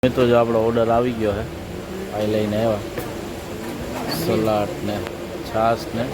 મિત્રો જો આપણો ઓર્ડર આવી ગયો છે આ લઈને આવ્યા સલાડ ને છાશ ને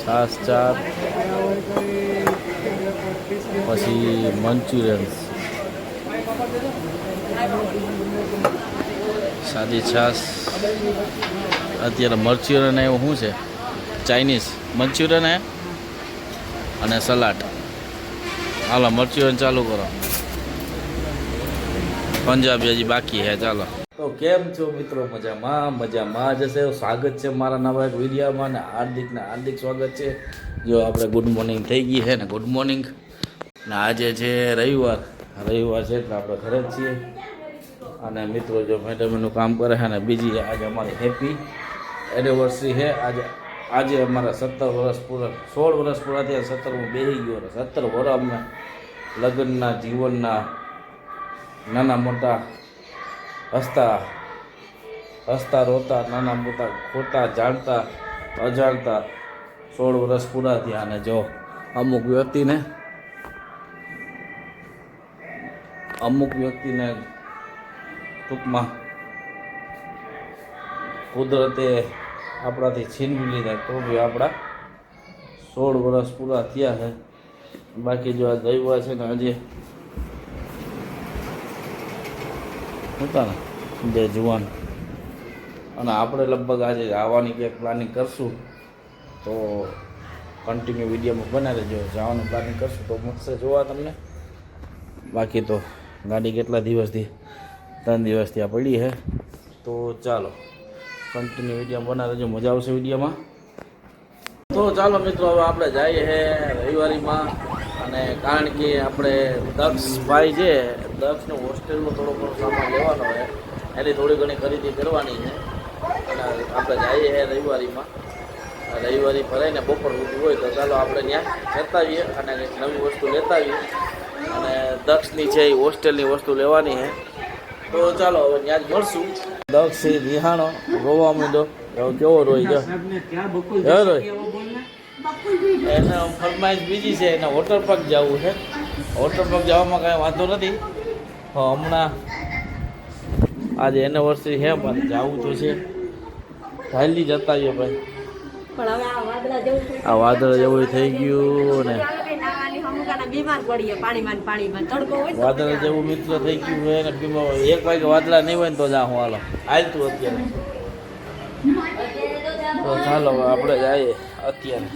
છાશ ચાર પછી મંચુરિયન્સ સાદી છાશ અત્યારે મંચુરિયન એવું શું છે ચાઇનીઝ મંચુરિયન હે અને સલાડ હાલો મંચુરિયન ચાલુ કરો પંજાબી હજી બાકી હે ચાલો તો કેમ છો મિત્રો મજામાં જશે સ્વાગત છે મારા નવા એક વિડીયોમાં ને હાર્દિક સ્વાગત છે જો આપણે ગુડ મોર્નિંગ થઈ ગઈ છે ને ગુડ મોર્નિંગ ને આજે છે રવિવાર છે એટલે આપણે ઘરે જ છીએ અને મિત્રો જો મેડમનું કામ કરે છે ને બીજી આજે અમારી હેપી એનિવર્સરી છે આજે અમારા 17 વર્ષ પૂરા 16 વર્ષ પૂરા થયા 17 બેસી ગયો 17 વર્ષ અમને લગ્નના જીવનના નાના મોટા હસતા રોતા નાના મોટા ખોટા જાણતા અજાણતા 16 વર્ષ પૂરા થયા અને જો અમુક વ્યક્તિને ટૂંકમાં કુદરતે આપણાથી છીનવી લીધા તો બી આપણા 16 વર્ષ પૂરા થયા છે બાકી જો આ દૈવા છે ને હજી હતા ને બે જુવાન અને આપણે લગભગ આજે આવવાની કંઈક પ્લાનિંગ કરશું તો કન્ટિન્યુ વિડીયોમાં બનાવી દેજો જવાનું પ્લાનિંગ કરશું તો મળશે જોવા તમને બાકી તો ગાડી કેટલા દિવસથી 3 દિવસથી આ પડી છે તો ચાલો કન્ટિન્યુ વિડીયો બનાવી દેજો મજા આવશે વિડીયોમાં તો ચાલો મિત્રો હવે આપણે જઈએ છે રવિવારીમાં અને કારણ કે આપણે દક્ષભાઈ છે દક્ષનો હોસ્ટેલનો થોડો ઘણો સામાન લેવાનો છે એની થોડી ઘણી ખરીદી કરવાની છે અને આપણે જઈએ છે રવિવારી ફરાઈને બપોર સુધી હોય તો ચાલો આપણે ત્યાં જતા આવીએ અને નવી વસ્તુ લેતા આવીએ અને દક્ષની છે એ હોસ્ટેલની વસ્તુ લેવાની છે તો ચાલો હવે ત્યાં જ મળશું દક્ષ રિહાણો રોવા માંડો કેવો રોઈ ગયો એને ફરમાઈશ બીજી છે એને વોટર પાર્ક જવું છે વોટર પાર્ક જવામાં કાંઈ વાંધો નથી હમણાં આજે એનિવર્સરી છે પણ જવું તો છે જલ્દી જતા આવીએ ભાઈ આ વાદળ જેવું થઈ ગયું ને વાદળ જેવું મિત્ર થઈ ગયું હોય ને બીમાર 1 વાગે વાદળા નહીં હોય ને તો જા હું હાલતું અત્યારે તો ચાલો આપણે જઈએ અત્યારે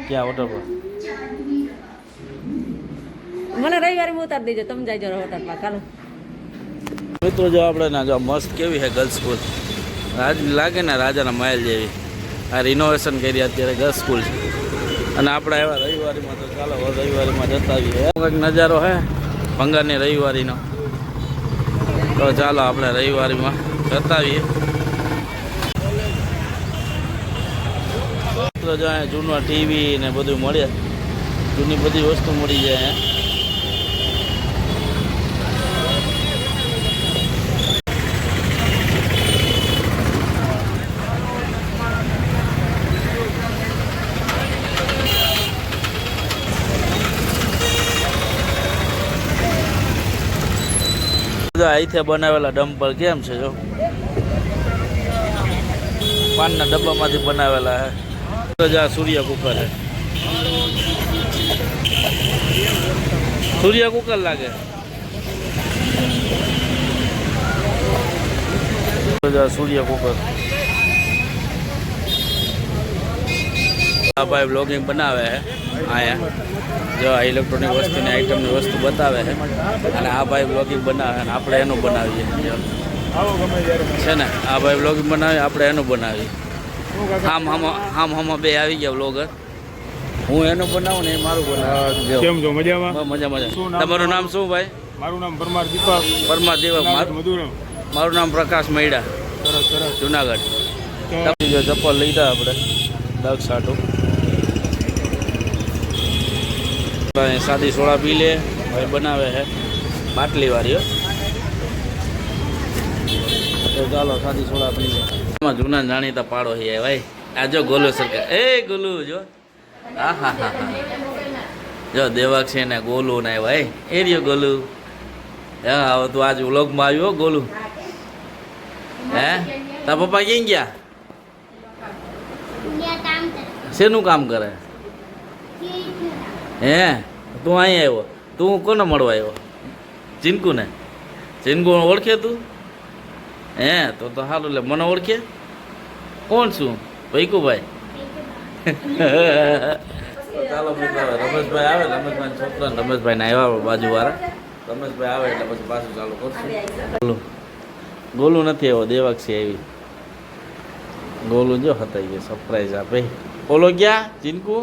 ક્યાં હોટલ પર મને રવિવારે ઉતારી દેજો તમે જાય હોટલ પર ચાલો મિત્રો જો આપણે ના જો મસ્ત કેવી છે ગર્લ્સ સ્કૂલ લાગે ને રાજાના મહેલ જેવી આ રિનોવેશન કરી અત્યારે ગર્લ્સ સ્કૂલ છે અને આપણે આવ્યા રવિવારીમાં તો ચાલો રવિવારીમાં જતા આવીએ કંઈક નજારો હે ભંગારની રવિવારીનો તો ચાલો આપણે રવિવારીમાં જતા આવીએ જો અહીંયા જૂના ટીવી ને બધું મળે જૂની બધી વસ્તુ મળી જાય અહીંથી બનાવેલા ડમ્પલ કેમ છે જો પાનના ડબ્બામાંથી બનાવેલા હે સૂર્ય કુકર હે સૂર્ય કુકર લાગે સૂર્ય કુકર આ ભાઈ બ્લોગિંગ બનાવે હે આયા જો આ ઇલેક્ટ્રોનિક વસ્તુની આઈટમની વસ્તુ બતાવે છે અને આ ભાઈ બ્લોગિંગ બનાવે અને આપણે એનું બનાવીએ છે ને આ ભાઈ બ્લોગિંગ બનાવીએ આપણે એનું બનાવીએ આમ બે આવી ગયા બ્લોગર હું એનું બનાવું ને એ મારું બનાવું કેમ છો મજામાં તમારું નામ શું ભાઈ મારું નામ પરમાર દીપક મારું નામ પ્રકાશ મૈડા જુનાગઢ જો ચપ્પલ લીધા આપણે દક્ષ સાટું સાદી સોડા પી લે ભાઈ બનાવે છે બાટલી વાળી તો ચાલો સાદી સોડા પી લે જૂના જાણીતા પાડો છે ભાઈ આ જો ગોલુ સરકાર એ ગોલુ જો હા હા હા હા જો દેવાક છે ને ગોલુ ને ભાઈ એ રહ્યો ગોલુ હા હવે તું આજ વ્લોગમાં આવ્યો ગોલુ હે તારા પપ્પા ક્યાં ગયા શેનું કામ કરે હે તું અહીં આવ્યો તું કોને મળવા આવ્યો ચિંકુને ચિંકુ ઓળખે તું હે તો સારું લે મને ઓળખે કોણ છું ભૈકુભાઈ ચાલો મિત્રો રમેશભાઈ આવે રમેશભાઈ છોકરા રમેશભાઈ ને આવ્યા બાજુવાળા રમેશભાઈ આવે એટલે પછી પાછું ચાલુ કરશું ગોલું નથી આવ્યો દેવાક્ષી આવી ગોલું જો હતા એ સરપ્રાઈઝ આપે ઓલો ગયા ચિંકુ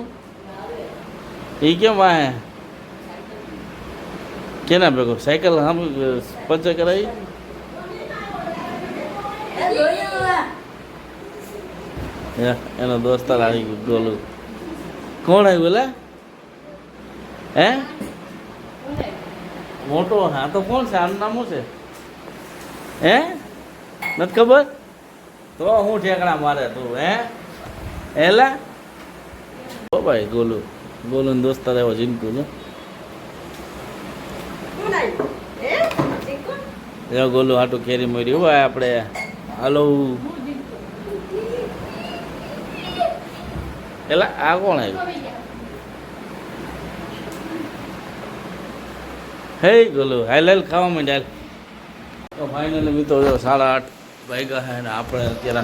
એ કેમ વાહે કેના ભેગો સાયકલ આમ પંચર કરાવી એનો દોસ્તાર આવી ગયો ગોલું કોણ આવ્યું લે હે મોટો હા તો કોણ છે આનું નામ શું છે હે નથી ખબર તો હું ઠેકડા મારે તું હે એલા ઓ ભાઈ ગોલું ગોલું દોસ્તાર એવો ચિંકુ જો ગોલું હાટું કેરી મર્યું ભાઈ આપણે હાલો એલા આ કોણ આવ્યું હે ગોલું હાલ હાલ ખાવા માંડ્યા તો ફાઇનલી મિત્રો જો 8:30 વાગ્યા છે ને આપણે અત્યારે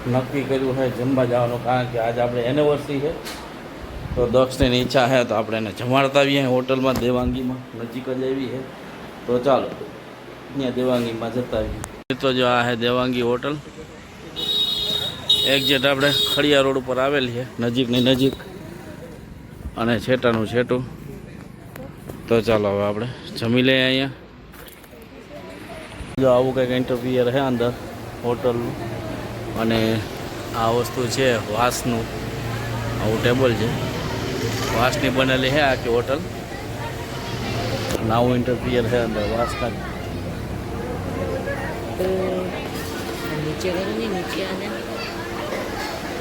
નક્કી કર્યું છે જમવા જવાનું કારણ કે આજે આપણે એનિવર્સરી છે તો દક્ષની ઈચ્છા છે તો આપણે એને જમાડતા આવીએ હોટલમાં દેવાંગીમાં નજીક જ આવી છે તો ચાલો ત્યાં દેવાંગીમાં જતા આવીએ તો જો આ છે દેવાંગી હોટલ એક્ઝેક્ટ આપણે ખડિયા રોડ ઉપર આવેલી છે નજીકની નજીક અને છેટાનું છેટું તો ચાલો હવે આપણે જમી લઈએ અહીંયા જો આવું કંઈક ઇન્ટરવ્યુઅર છે અંદર હોટલનું અને આ વસ્તુ છે વાંસનું આવું ટેબલ છે વાંસની બનેલી છે આખી હોટલ અને આવું ઇન્ટરવ્યુઅર છે અંદર વાંસના નીચે કરો ને નીચે આને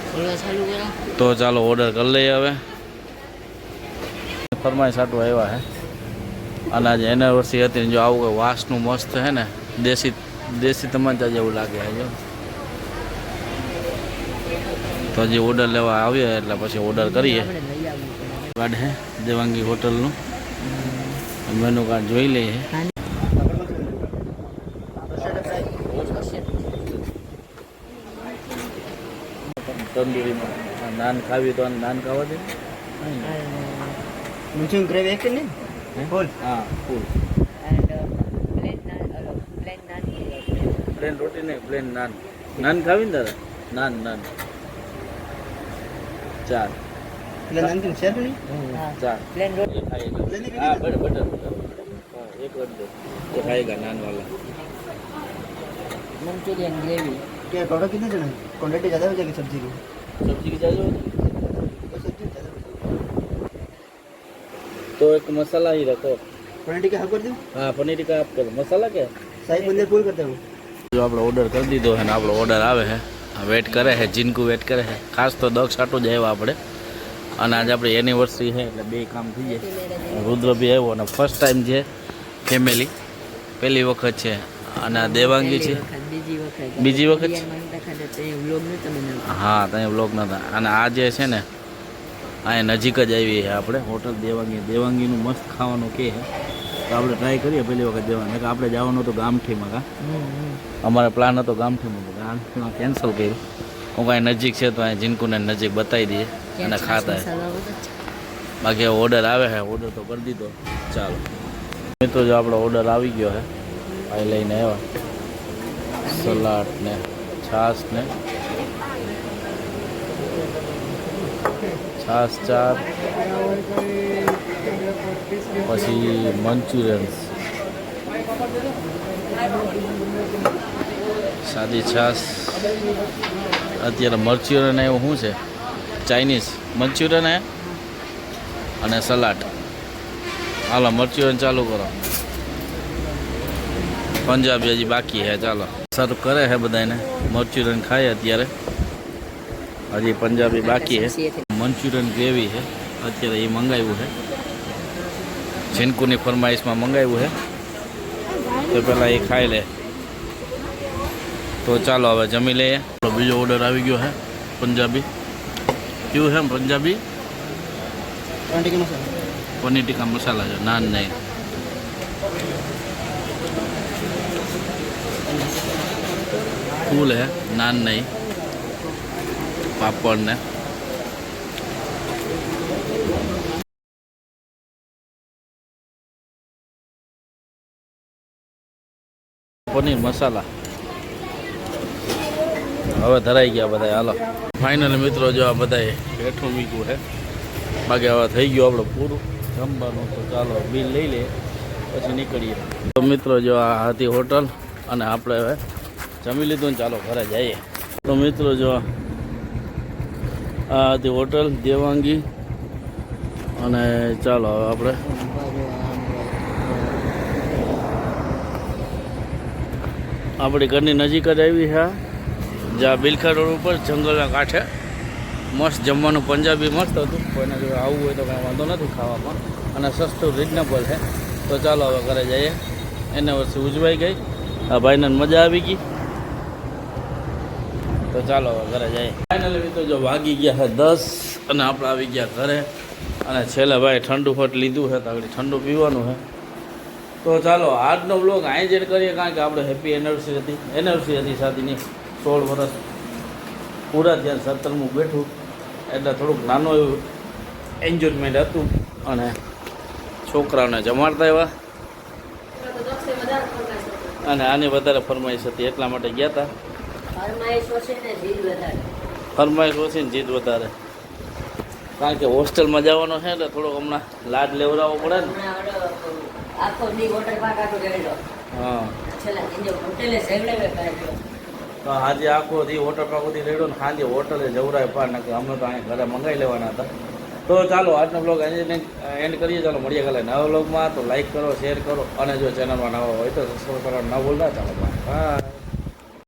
બોલવા ચાલુ કરો તો ચાલો ઓર્ડર કરી લઈએ હવે ફરમાઈશ આટું આવ્યા છે અને આજે એનિવર્સરી હતી ને જો આવું કંઈ વાંસનું મસ્ત છે ને દેશી તમાચા જેવું લાગે છે જો તો હજી ઓર્ડર લેવા આવીએ એટલે પછી ઓર્ડર કરીએ કાર્ડ હે દેવાંગી હોટલનું મેનુ કાર્ડ જોઈ લઈએ તંદુરીમાં નાન ખાવી તો નાન ખાવા દે મંચુરિયન ગ્રેવી એક ને ફૂલ હા ફૂલ એન્ડ પ્લેન રોટી ને પ્લેન નાન નાન ખાવી ને દાદા નાન નાન 4 એટલે નાન છે નહીં 4 પ્લેન રોટી हाँ बटर एक कर दो तो खाएगा नान वाला मंचूरियन ग्रेवी क्या टोटल कितने जने हैं? क्वांटिटी ज़्यादा हो जाएगी सब्जी की सब्जी की चाहिए सब्जी ज़्यादा तो एक मसाला ही रखो क्वांटिटी का हाफ कर दूँ हाँ पनीर का आप करो मसाला क्या शाही पनीर फुल करते हो जो આપણે ઓર્ડર કરી દીધો છે ને આપણો ઓર્ડર આવે છે વેટ કરે છે જીનકુ વેટ કરે છે ખાસ તો દક્ષ આટું જ આવ્યા આપણે અને આજે આપણી એનિવર્સરી છે એટલે બે કામ થઈ જાય રુદ્ર બી આવ્યો અને ફર્સ્ટ ટાઈમ છે ફેમિલી પહેલી વખત છે અને આ દેવાંગી છે બીજી વખત હા ત્યાં વ્લોગ નહોતા અને આ જે છે ને અહીંયા નજીક જ આવી છે આપણે હોટલ દેવાંગીનું મસ્ત ખાવાનું કે છે તો આપણે ટ્રાય કરીએ પહેલી વખત જવાનું કે આપણે જવાનું હતું ગામઠીમાં કા અમારો પ્લાન હતો ગામઠીમાં તો ગામઠીમાં કેન્સલ કર્યું હું કાંઈ નજીક છે તો અહીંયા જીનકુને નજીક બતાવી દઈએ અને ખાતા બાકી ઓર્ડર આવે છે ઓર્ડર તો કરી દીધો ચાલો મિત્રો જો આપણો ઓર્ડર આવી ગયો છે ભાઈ લઈને આવ્યા સલાડ ને છાશ ને છાશ 4 પછી મંચુરિયન્સ સાદી છાશ અત્યારે મરચુરિયન એવું શું છે ચાઇનીઝ મંચુરિયન હે અને સલાડ હાલો મરચુરિયન ચાલુ કરો પંજાબી હજી બાકી હે ચાલો સારું કરે છે બધાને મંચુરિયન ખાય અત્યારે હજી પંજાબી બાકી છે મંચુરિયન ગ્રેવી છે અત્યારે એ મંગાવ્યું છે ઝીનકુની ફરમાઈશમાં મંગાવ્યું છે તો પહેલાં એ ખાઈ લે તો ચાલો હવે જમી લઈએ બીજો ઓર્ડર આવી ગયો છે પંજાબી કેવું છે પંજાબી पनीर टिक्का પનીર ટીકા मसाला મસાલા છે નાન નહીં ફૂલ હે નાન નહીં પાપડ ને પનીર મસાલા હવે ધરાઈ ગયા બધા હાલો ફાઇનલ મિત્રો જો આ બધા બેઠું મૂક્યું છે બાકી હવે થઈ ગયું આપણે પૂરું જમવાનું તો ચાલો બિલ લઈ લે પછી નીકળીએ તો મિત્રો જો આ હતી હોટલ અને આપણે હવે જમી લીધું ને ચાલો ઘરે જઈએ તો મિત્રો જો આ હતી હોટલ દેવાંગી અને ચાલો હવે આપણે આપણી ઘરની નજીક જ આવી છે જ્યાં બિલખા રોડ ઉપર જંગલના કાંઠે મસ્ત જમવાનું પંજાબી મસ્ત હતું કોઈને જો આવવું હોય તો કાંઈ વાંધો નથી ખાવામાં અને સસ્તું રિઝનેબલ છે તો ચાલો હવે ઘરે જઈએ એને વર્ષે ઉજવાઈ ગઈ આ ભાઈને મજા આવી ગઈ તો ચાલો હવે ઘરે જઈએ ફાઇનલી તો જો વાગી ગયા છે 10 અને આપણે આવી ગયા ઘરે અને છેલ્લે ભાઈ ઠંડુ ફટ લીધું છે તો આગળ ઠંડુ પીવાનું છે તો ચાલો આજનો બ્લોગ અહીં જ કરીએ કારણ કે આપણે હેપી એનિવર્સરી હતી શાદીની 16 વર્ષ પૂરા ત્યાં 17મું બેઠું એટલે થોડુંક નાનું એવું એન્જોયમેન્ટ હતું અને છોકરાઓને જમાડતા એવા અને આની વધારે ફરમાઈશ હતી એટલા માટે ગયા હતા ફરમાઈશ ઓછી ને જીદ વધારે કારણ કે હોસ્ટેલમાં જવાનો છે એટલે થોડોક હમણાં લાડ લેવડાવવો પડે ને હા તો આજે આખો દી વોટર પાર્ક સુધી રેડો ને સાંજે હોટલે જવરાય પાર નાખે અમે તો અહીંયા ઘરે મંગાવી લેવાના હતા તો ચાલો આજનો બ્લોગ એન્ડ કરીએ ચાલો મળીએ કાલે નવા બ્લોગમાં તો લાઈક કરો શેર કરો અને જો ચેનલમાં નવા હોય તો સબસ્ક્રાઈબ કરવા ન ભૂલતા ચાલો બાય